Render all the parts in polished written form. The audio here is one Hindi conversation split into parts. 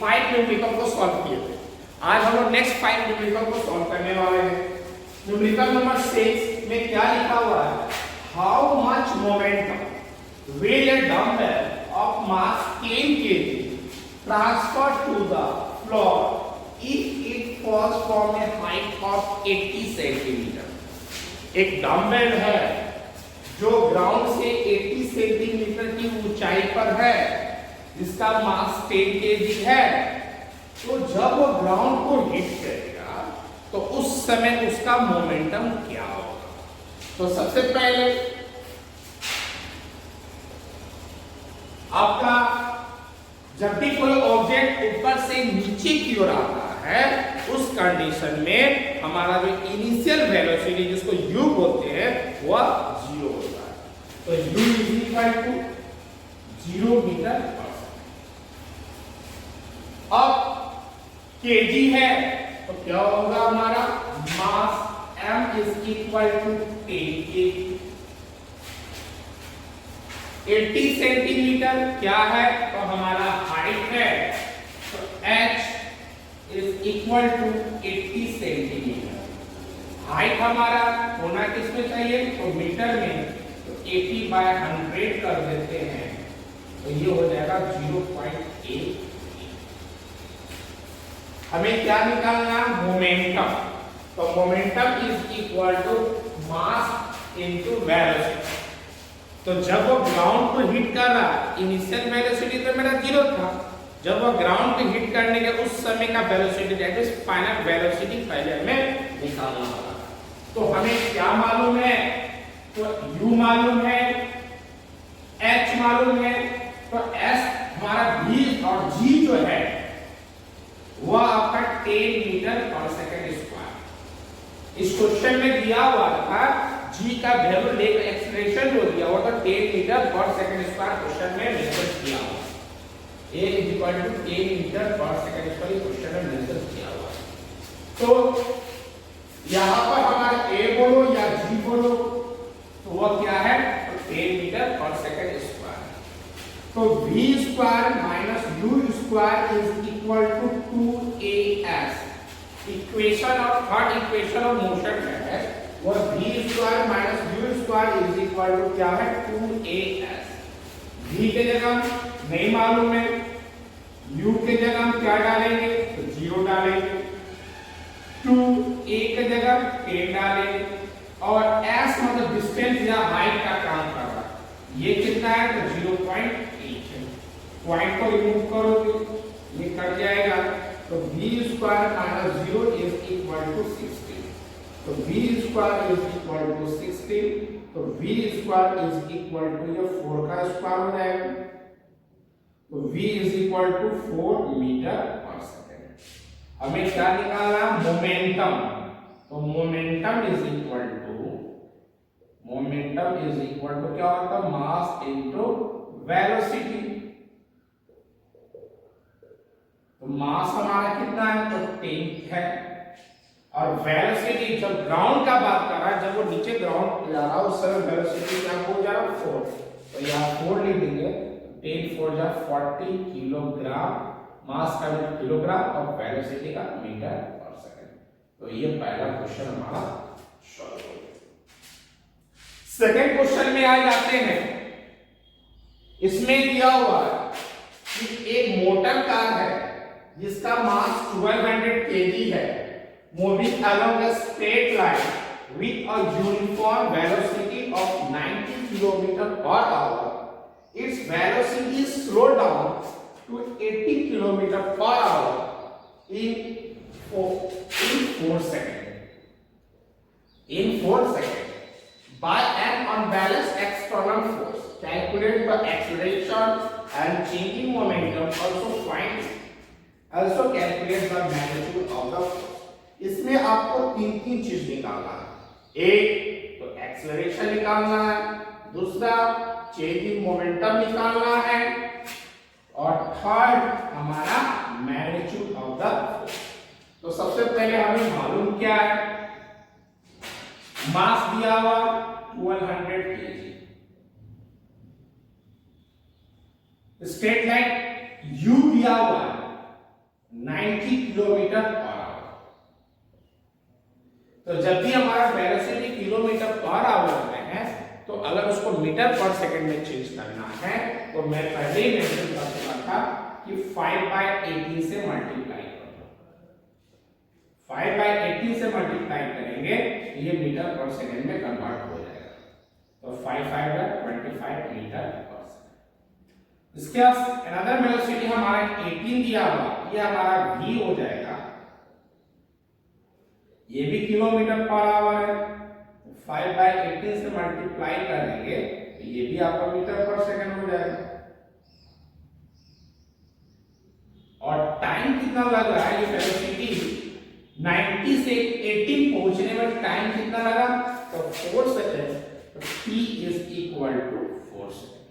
5 न्यूमेरिकल को सॉल्व किए थे। आज हम लोग नेक्स्ट 5 न्यूमेरिकल को सॉल्व करने वाले हैं। न्यूमेरिकल नंबर 6 में क्या लिखा हुआ है? How much momentum will a dumbbell of mass 10 kg transfer to the floor if it falls from a height of 80 centimetre. एक डंबल है जो ग्राउंड से 80 सेंटीमीटर की ऊंचाई पर है, जिसका मास 10 kg है। तो जब वो ग्राउंड को हिट करेगा तो उस समय उसका मोमेंटम क्या होगा? तो सबसे पहले आपका जब भी कोई ऑब्जेक्ट ऊपर से नीचे की ओर आता है, उस कंडीशन में हमारा जो इनिशियल वेलोसिटी जिसको u बोलते हैं वह 0 होता है। तो u is equal to 0 metre per second. अब kg है तो क्या होगा? हमारा mass m is equal to 10 kg। 80 centimetre क्या है? तो हमारा हाइट है, तो h is equal to 80 centimetre. Height हमारा होना किसमें चाहिए? तो मीटर में, तो 80/100 कर देते हैं, तो ये हो जाएगा 0.8। हमें क्या निकालना? मोमेंटम। तो momentum is equal to mass into velocity. तो जब वो ग्राउंड को हिट कर रहा, इनिशियल वेलोसिटी तो मेरा 0 था, जब वो ग्राउंड पे हिट करने के उस समय का velocity, that is final velocity पहले हमें निकालना होगा। तो हमें क्या मालूम है? तो u मालूम है, h मालूम है, तो s हमारा v और g जो है वह आपका 10 मीटर पर सेकंड स्क्वायर। इस क्वेश्चन में दिया हुआ था g का वैल्यू लेकर एक्सप्रेशन जो दिया हुआ था 10 metre per second square question में मेंशन किया हुआ। a is equal to 10 metre per second square question में मेंशन किया हुआ है। तो यहां पर हमारा a बोलो या g बोलो तो वह क्या है? तो 10 मीटर पर सेकंड स्क्वायर। तो v square minus u square is equal to 2as। Equation of third equation of motion है वह v square minus u square is equal to क्या है? 2as। v के जगह नहीं मालूम है, u के जगह हम क्या डालेंगे? तो 0 डालेंगे, 2a के जगह 10 डालेंगे, और s मतलब डिस्टेंस या हाइट का काम कर रहा है। ये कितना है? तो 0.8 है। पॉइंट को रिमूव करोगे ये कट जाएगा, तो v square minus 0 is equal to 16। तो v square is equal to 16, तो v square is equal to ये 4 का स्क्वायर हो जाएगा, तो v is equal to 4 metre per second. हमें क्या निकालना? मोमेंटम। तो मोमेंटम इज इक्वल टू क्या होता है? मास इनटू वेलोसिटी। तो मास हमारा कितना है? तो 10 है, और वेलोसिटी जब ग्राउंड का बात कर रहा है, जब वो नीचे ग्राउंड जा रहा है उस समय वेलोसिटी क्या हो जा रहा है? 4। तो यहाँ 4 लिख देंगे, 10 4 जा 40 किलोग्राम। मास का मीटर किलोग्राम और वेलोसिटी का मीटर पर सेकंड। तो ये पहला क्वेश्चन हमारा सॉल्व हो गया। सेकंड क्वेश्चन में आ जाते हैं। इसमें दिया हुआ है कि एक मोटर कार है जिसका मास 1200 kg है, moving along a straight line with a uniform velocity of 90 km per hour. Its velocity is slowed down to 80 km per hour in 4 seconds. In 4 seconds by an unbalanced external force. Calculate the acceleration and changing momentum. Also calculate the magnitude of the force. इसमें आपको तीन चीज निकालना है। एक तो एक्सेलरेशन निकालना है, दूसरा चेंजिंग मोमेंटम निकालना है, और थर्ड हमारा मैग्नीट्यूड ऑफ द फोर्स। तो सबसे पहले हमें मालूम क्या है? मास दिया हुआ 1200 kg, स्ट्रेट लाइन u दिया हुआ है 90 किलोमीटर पर आवर। तो जब भी हमारा वेलोसिटी किलोमीटर पर आवर में है, तो अगर उसको मीटर पर सेकंड में चेंज करना है, तो मैं पहले ही मेंशन कर चुका था कि 5/18 से मल्टीप्लाई करो। 5/18 से मल्टीप्लाई करेंगे, ये मीटर पर सेकंड में कन्वर्ट हो जाएगा। तो 5/5 = 25 मीटर पर सेकंड। इसके बाद अनदर वेलोसिटी हमारा 18 दिया हुआ, ये हमारा v हो जाएगा। ये भी किलोमीटर पर आवर है, 5/18 से मल्टीप्लाई करेंगे तो ये भी आपका मीटर पर सेकंड हो जाएगा। और टाइम कितना लग रहा है, ये वेलोसिटी 90 से 18 पहुंचने में टाइम कितना लगा, तो 4 सेकंड। तो t = 4 सेकंड।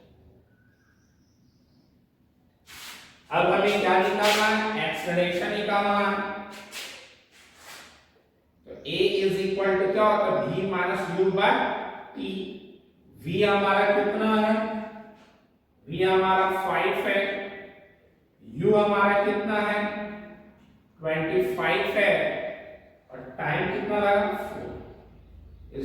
अब हमें क्या निकालना है, एक्सेलरेशन निकालना है। तो a = क्या होता है, v - u/t। v हमारा कितना है, v हमारा 5 है, u हमारा कितना है 25 है, और टाइम कितना लगा 4 =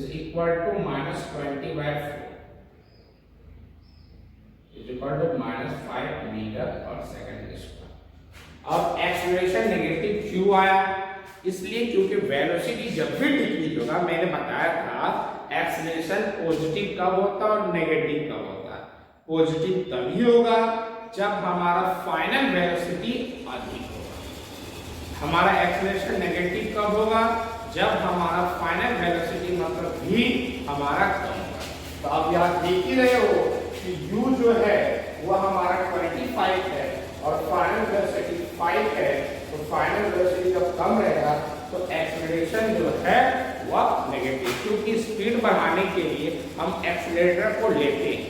-20/4 -5 मीटर पर सेकंड स्क्वायर। अब एक्सेलरेशन नेगेटिव क्यों आया, इसलिए क्योंकि वेलोसिटी जब भी डिक्रीज होगा, मैंने बताया था एक्सेलरेशन पॉजिटिव कब होता है और नेगेटिव कब होता है। पॉजिटिव तभी होगा जब हमारा फाइनल वेलोसिटी अधिक होगा। हमारा एक्सेलरेशन नेगेटिव कब होगा, जब हमारा फाइनल वेलोसिटी मतलब v हमारा कम होगा। तो अब यहाँ देख ही रहे हो कि u जो है वो हमारा 25 है और फाइनल वेलोसिटी 5 है। तो फाइनल वेलोसिटी जब कम रहेगा तो एक्सेलरेशन जो है वह नेगेटिव, क्योंकि स्पीड बढ़ाने के लिए हम एक्सेलरेटर को लेते हैं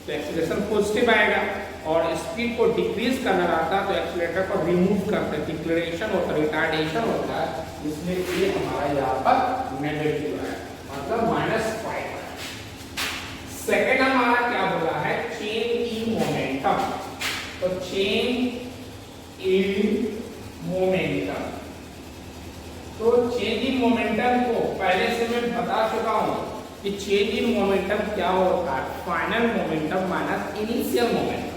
तो एक्सेलरेशन पॉजिटिव आएगा, और स्पीड को डिक्रीज करना रहता है तो एक्सेलरेटर को रिमूव करते हैं, डिक्लेरेशन होता है, रिटार्डेशन होता है, इसलिए ये हमारा यहाँ पर नेगेटिव है, मतलब -5। सेकेंड हमारा क्या बोला है, चेंज इन मोमेंटम। तो चेंज इन मोमेंटम, तो चेंज इन मोमेंटम को पहले से मैं बता चुका हूं कि चेंज इन मोमेंटम क्या होता है, final momentum minus initial momentum.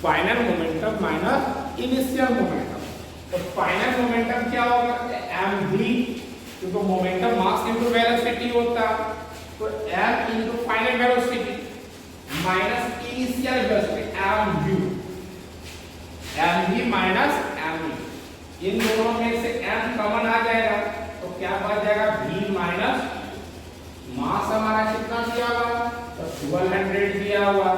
Final momentum minus initial momentum. तो फाइनल मोमेंटम क्या होगा, mv, क्योंकि मोमेंटम मास इनटू वेलोसिटी होता है, तो m into final velocity minus initial velocity mv, mv minus mv। इन दोनों में से m कॉमन आ जाएगा तो क्या बच जाएगा, v माइनस मास हमारा कितना दिया हुआ, तो 1200 दिया हुआ।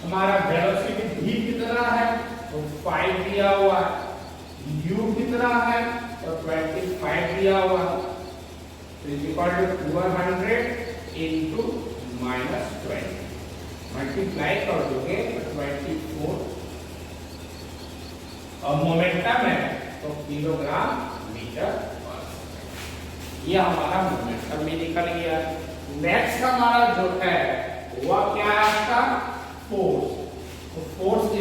हमारा वेलोसिटी v कितना है, तो 5 दिया हुआ। u कितना है, तो 25 दिया हुआ। तो = 1200 into -20 मल्टीप्लाई कर दोगे तो 24, और मोमेंटम है तो किलोग्राम मीटर पर सेकंड। ये हमारा मोमेंटम भी निकल गया। नेक्स्ट हमारा जो है वह क्या है आपका फोर्स। तो फोर्स =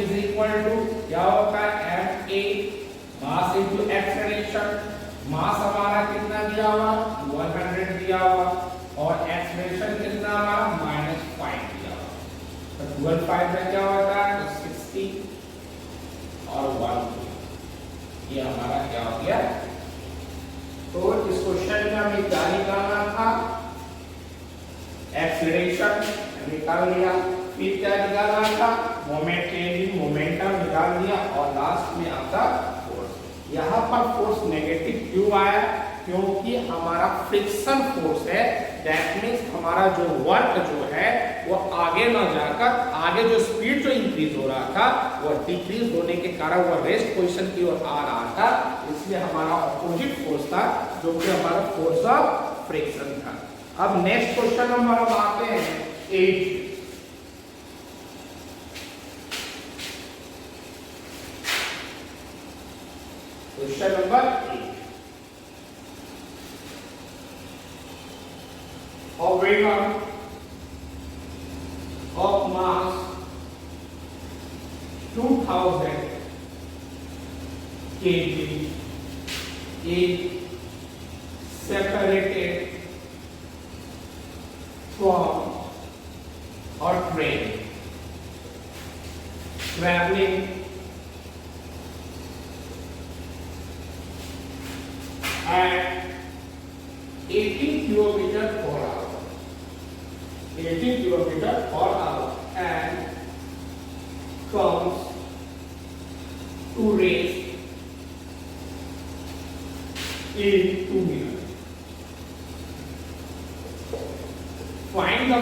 क्या होता है, ma मास इनटू एक्सेलरेशन। मास हमारा कितना दिया हुआ, 100 दिया हुआ, और एक्सेलरेशन कितना हमारा -5 दिया हुआ। तो 12 में क्या होता है, तो 60 और 1, ये हमारा क्या हो गया। तो इस क्वेश्चन में हमें क्या निकालना था, एक्सेलरेशन निकाल लिया, फिर क्या निकालना था, मोमेंट चेंज इन मोमेंटम निकाल दिया, और लास्ट में आपका फोर्स। यहाँ पर फोर्स नेगेटिव क्यों आया, क्योंकि हमारा फ्रिक्शन फोर्स है। दैट मींस हमारा जो वर्क जो है वो आगे न जाकर, आगे जो स्पीड जो इंक्रीज हो रहा था वो डिक्रीज होने के कारण वो रेस्ट पोजीशन की ओर आ रहा था, इसलिए हमारा अपोजिट फोर्स था जो कि हमारा फोर्स ऑफ फ्रिक्शन था। अब नेक्स्ट क्वेश्चन नंबर हम आते हैं 8। Question number 8, of vehicle of mass 2000 kg is separated from a train traveling at 18 kilometers per hour. 18 kilometers per hour and comes to rest in 2 minutes. Find the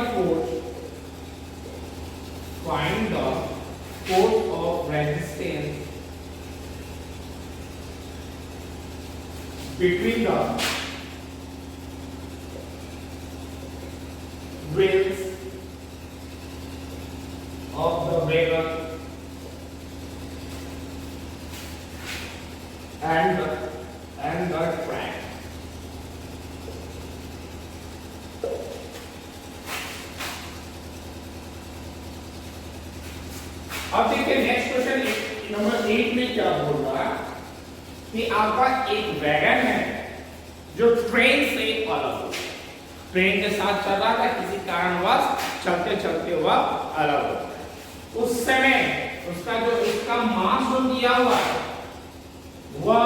force of resistance between the wheels of the wagon and the track. अब देखिए नेक्स्ट क्वेश्चन नंबर 8 में क्या बोल रहा है कि आपका एक वैगन है जो ट्रेन से अलग हो, ट्रेन के साथ चल रहा था, किसी कारणवश चलते चलते हुआ अलग हो गया। उस समय उसका जो इसका मास जो दिया हुआ है वह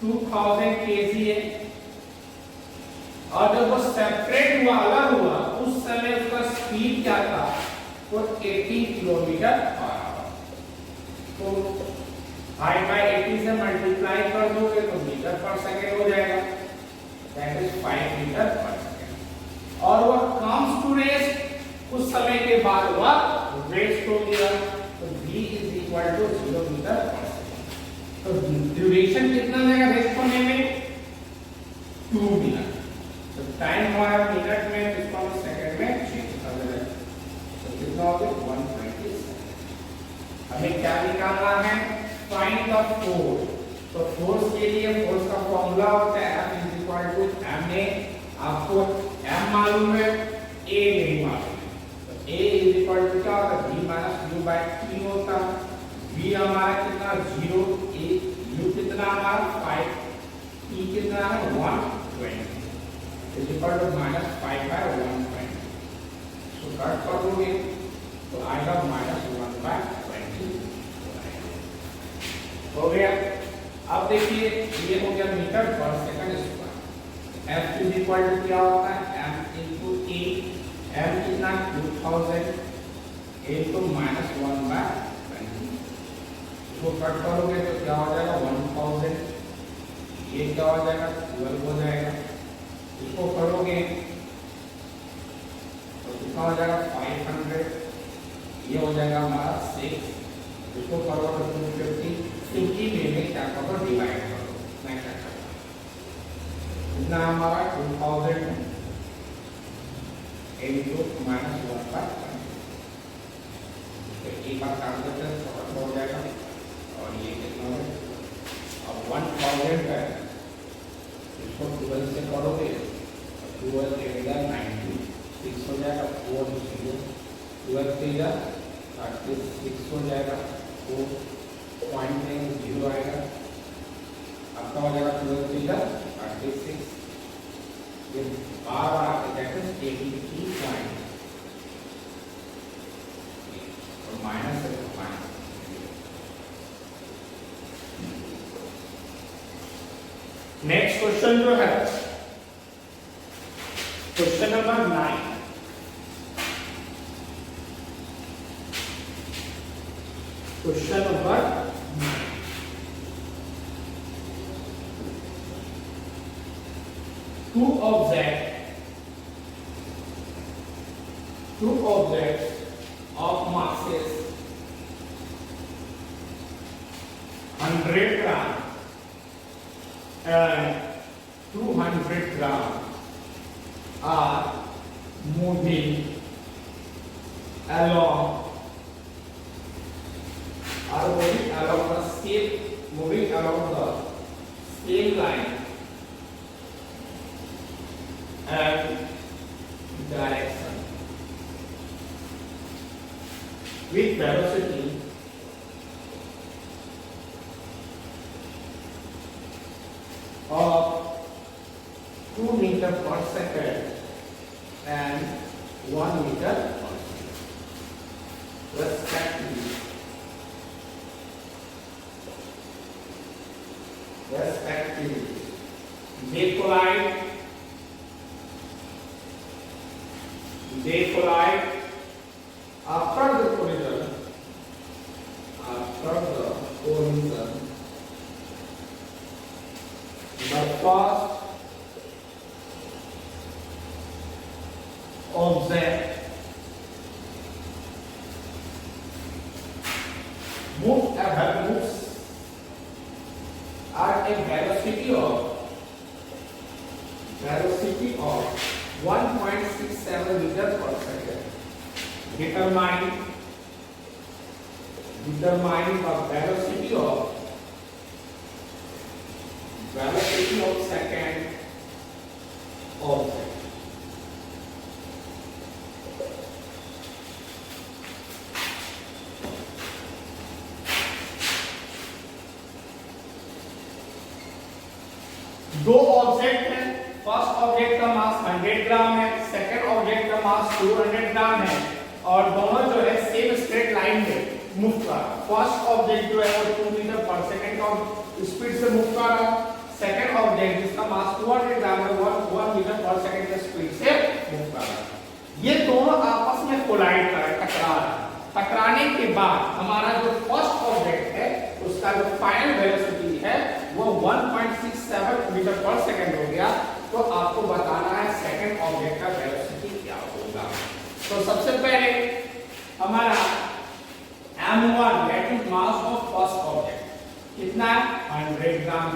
2000 kg है और जब वो सेपरेट हुआ अलग हुआ उस समय उसका स्पीड क्या था, वो 80 किलोमीटर पर आवर। तो 5 by 80 से मल्टीप्लाई कर दोगे तो मीटर पर सेकंड हो जाएगा, that is 5 metre per second. और वह कम्स टू रेस्ट, उस समय के बाद वह रेस्ट हो गया, तो v is equal to 0 metre per second. तो ड्यूरेशन कितना जाएगा रेस्ट होने में, 2 मिनट। तो टाइम हमारा मिनट में, इसको हम सेकंड में चेंज कर देंगे, तो कितना हो गया 120 सेकंड। हमें क्या निकालना है, फाइंड द फोर्स। तो फोर्स के लिए फोर्स का फॉर्मूला होता है F is equal to ma। आपको m मालूम है, a नहीं मालूम है, तो a इज इक्वल टू क्या होता है, v minus u by t होता है। v हमारा कितना 0, a u कितना हमारा 5, t कितना है 120 is equal to minus 5 by 120। So cut कर दोगे तो आएगा माइनस 1 बाय 20 हो गया। अब देखिए ये हो गया metre per second square. F is equal to क्या होता है, m इनटू a, m कितना 2000 इनटू माइनस 1 बाय 20। इसको कट करोगे तो क्या हो जाएगा 1000, ये क्या हो जाएगा 12 हो जाएगा। इसको करोगे तो कितना हो जाएगा 500, ये हो जाएगा हमारा 6। इसको करोगे 250, 50 में क्या करो डिवाइड करो, मैं क्या करता हूँ, इतना हमारा 2000 इनटू माइनस 1 बाय 20। तो एक बार काम करते हैं फटाफट हो जाएगा। और ये कितना है, अब 1000 है, इसको 12 से करोगे तो 12 देगा 90, 6 हो जाएगा 4 0, 12 देगा 36 हो जाएगा, 4 पॉइंट में 0 आएगा, आपका हो जाएगा 12 देगा 36, ये बार आके जाएगा 83 पॉइंट और माइनस है तो माइनस। नेक्स्ट क्वेश्चन जो है question number 9। Question number 9, two objects of masses 100 gram and 200 gram are moving along the same line and direction with velocity respectively. They collide after the collision. The first object moves at a velocity of 1.67 meters per second. Determine the velocity of second object. दो ऑब्जेक्ट हैं, फर्स्ट ऑब्जेक्ट का मास 100 ग्राम है, सेकंड ऑब्जेक्ट का मास 200 ग्राम है और दोनों जो है सेम स्ट्रेट लाइन में मूव कर रहा है। फर्स्ट ऑब्जेक्ट जो है वो 2 मीटर पर सेकंड का स्पीड से मूव कर रहा है, सेकंड ऑब्जेक्ट जिसका मास 200 ग्राम है वो 1 मीटर पर सेकंड के स्पीड से मूव कर रहा है। ये दोनों आपस में कोलाइड कर रहे हैं, टकरा रहे हैं। टकराने के बाद हमारा जो फर्स्ट ऑब्जेक्ट है उसका जो फाइनल वेलोसिटी है वो 1.67 मीटर पर सेकंड हो गया। तो आपको बताना है सेकंड ऑब्जेक्ट का वेलोसिटी क्या होगा। तो सबसे पहले हमारा m1 that is mass of first object कितना है 100 ग्राम।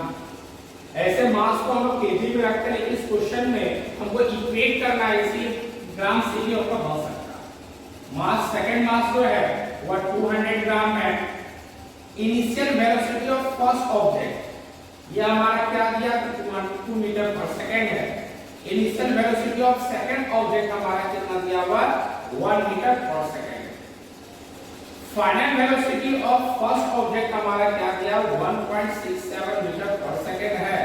ऐसे मास को हम लोग केजी में रखते हैं, इस क्वेश्चन में हमको इक्वेट करना है, इसी ग्राम से ही आपका बन सकता है। मास सेकंड मास जो है वो 200 ग्राम है। Initial velocity of first object ये हमारा क्या दिया 2 मीटर पर सेकंड है। Initial velocity of second object हमारा कितना दिया हुआ 1 metre per second. Final velocity of first object हमारा क्या दिया 1.67 मीटर पर सेकंड है।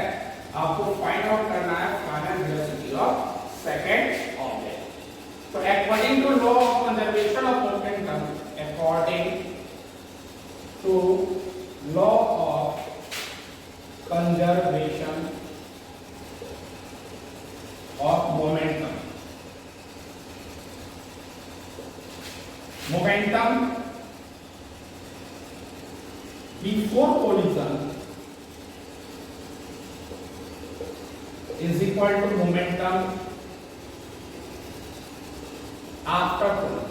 आपको फाइंड आउट करना है final velocity of second object. तो according to law of conservation of momentum, according to law of conservation of momentum before collision is equal to momentum after collision।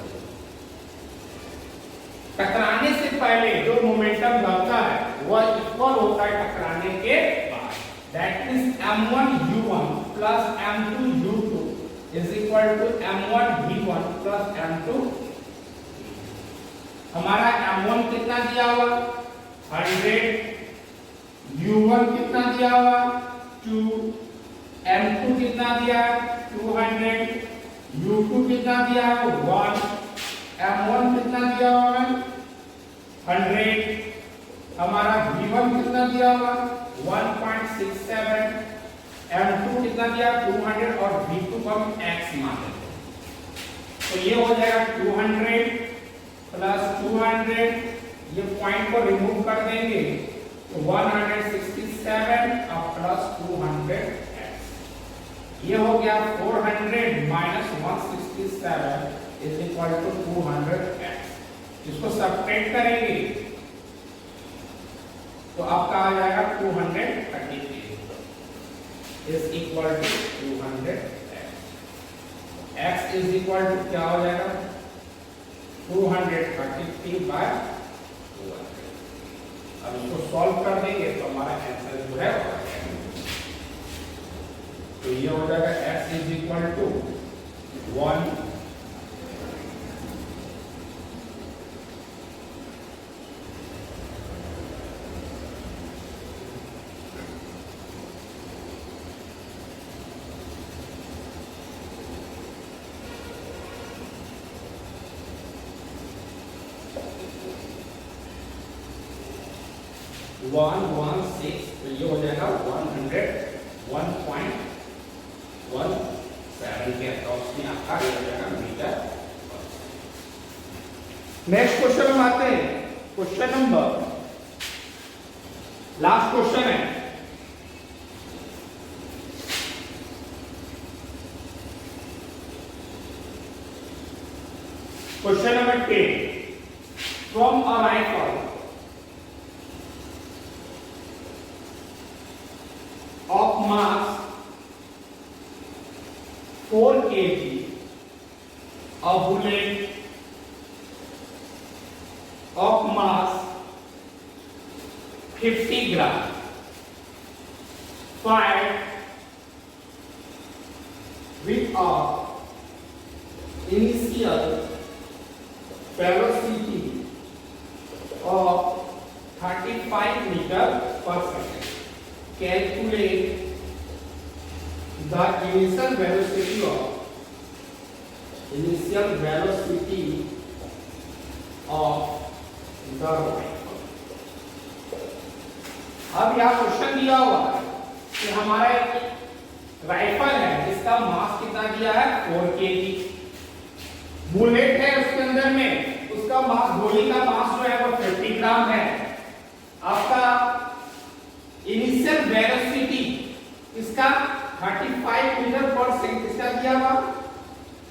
टकराने से पहले जो मोमेंटम लगता है वह इक्वल होता है टकराने के बाद। That is m1 u1 plus m2 u2 is equal to m1 v1 plus m2। हमारा m1 कितना दिया हुआ 100, u1 कितना दिया हुआ 2, m2 कितना दिया 200, u2 कितना दिया 1, m1 कितना दिया हुआ 100, हमारा v1 कितना दिया हुआ 1.67, m2 कितना दिया 200 और v2 को हम x मान लेते हैं। तो ये हो जाएगा 200 प्लस 200, ये पॉइंट को रिमूव कर देंगे तो 167 और प्लस 200x, ये हो गया 400 minus 167 is equal to 200x। इसको सब्ट्रैक्ट करेंगे तो आपका आ जाएगा 233 is equal to 200x। x is equal to क्या हो जाएगा 233 बाय 200। अब इसको सॉल्व कर देंगे तो हमारा आंसर जो है तो ये हो जाएगा x इज इक्वल टू 1 116, तो ये हो जाएगा 101.17 के अप्रॉक्स में आपका ये हो जाएगा मीटर। नेक्स्ट क्वेश्चन हम आते हैं, क्वेश्चन नंबर लास्ट क्वेश्चन है question number 10, from a rifle of mass 4 kg, a bullet of mass 50 gram fired with a initial velocity of 35 meter per second. Calculate the initial velocity of the rifle. अब यहाँ क्वेश्चन दिया हुआ है कि हमारा एक राइफल है जिसका मास कितना दिया है 4 kg, बुलेट है उसके अंदर में, उसका मास, गोली का मास जो है वो 50 ग्राम है। आपका इनिशियल वेलोसिटी इसका 35 मीटर पर सेकंड, इसका दिया हुआ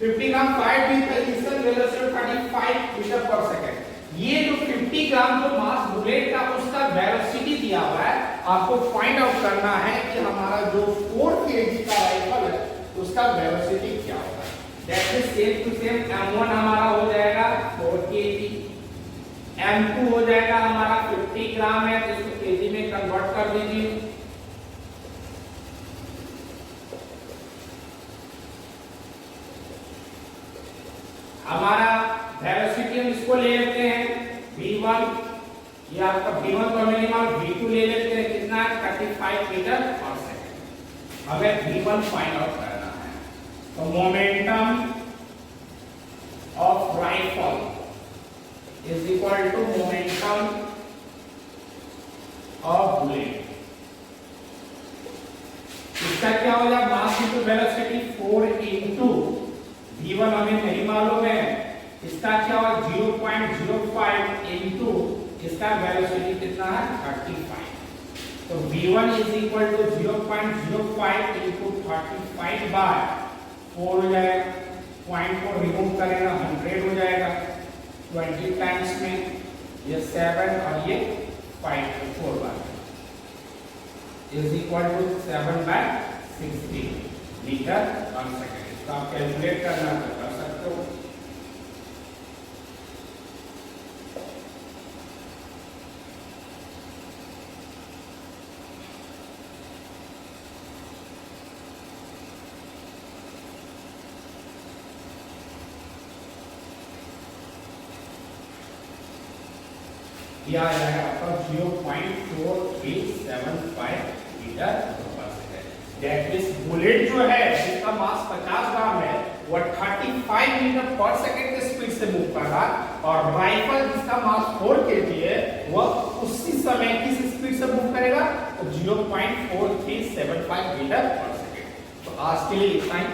50 ग्राम फाइट भी, initial velocity 35 metre per second. ये जो 50 ग्राम जो मास बुलेट का उसका वेलोसिटी दिया हुआ है, आपको फाइंड आउट करना है कि हमारा जो 4 kg का राइफल है उसका वेलोसिटी क्या होगा। That is same to same m1 हमारा हो जाएगा 4 kg, m2 हो जाएगा हमारा 50 ग्राम है, तो इसको kg में कन्वर्ट कर दीजिए। हमारा वेलोसिटी हम इसको ले लेते हैं v1, या आपका v1 को मिनिमम v2 ले लेते हैं, कितना 35 मीटर पर सेकंड। हमें v1 फाइंड आउट करना है। तो momentum of rifle is equal to momentum of bullet. इसका क्या हो जाएगा, मास इनटू वेलोसिटी 4 इनटू v1 हमें नहीं मालूम है, इसका क्या होगा 0.05 इनटू इसका वेलोसिटी कितना है 35। तो v1 is equal to 0.05 into 35 by 4 हो जाएगा, पॉइंट को रिमूव करेगा 100 हो जाएगा, 20 टाइम्स में ये 7 और ये 5 4 बार is equal to 7/60 metre per second. इसको आप कैलकुलेट करना तो कर सकते हो। यह आ जाएगा आपका 0.4375 metre per second. That means bullet जो है जिसका मास 50 ग्राम है वो 35 मीटर पर सेकंड के स्पीड से मूव कर रहा है, और राइफल जिसका मास 4 kg है वह उसी समय किस स्पीड से मूव करेगा, तो 0.4375 मीटर पर सेकंड। तो आज के लिए इतना ही।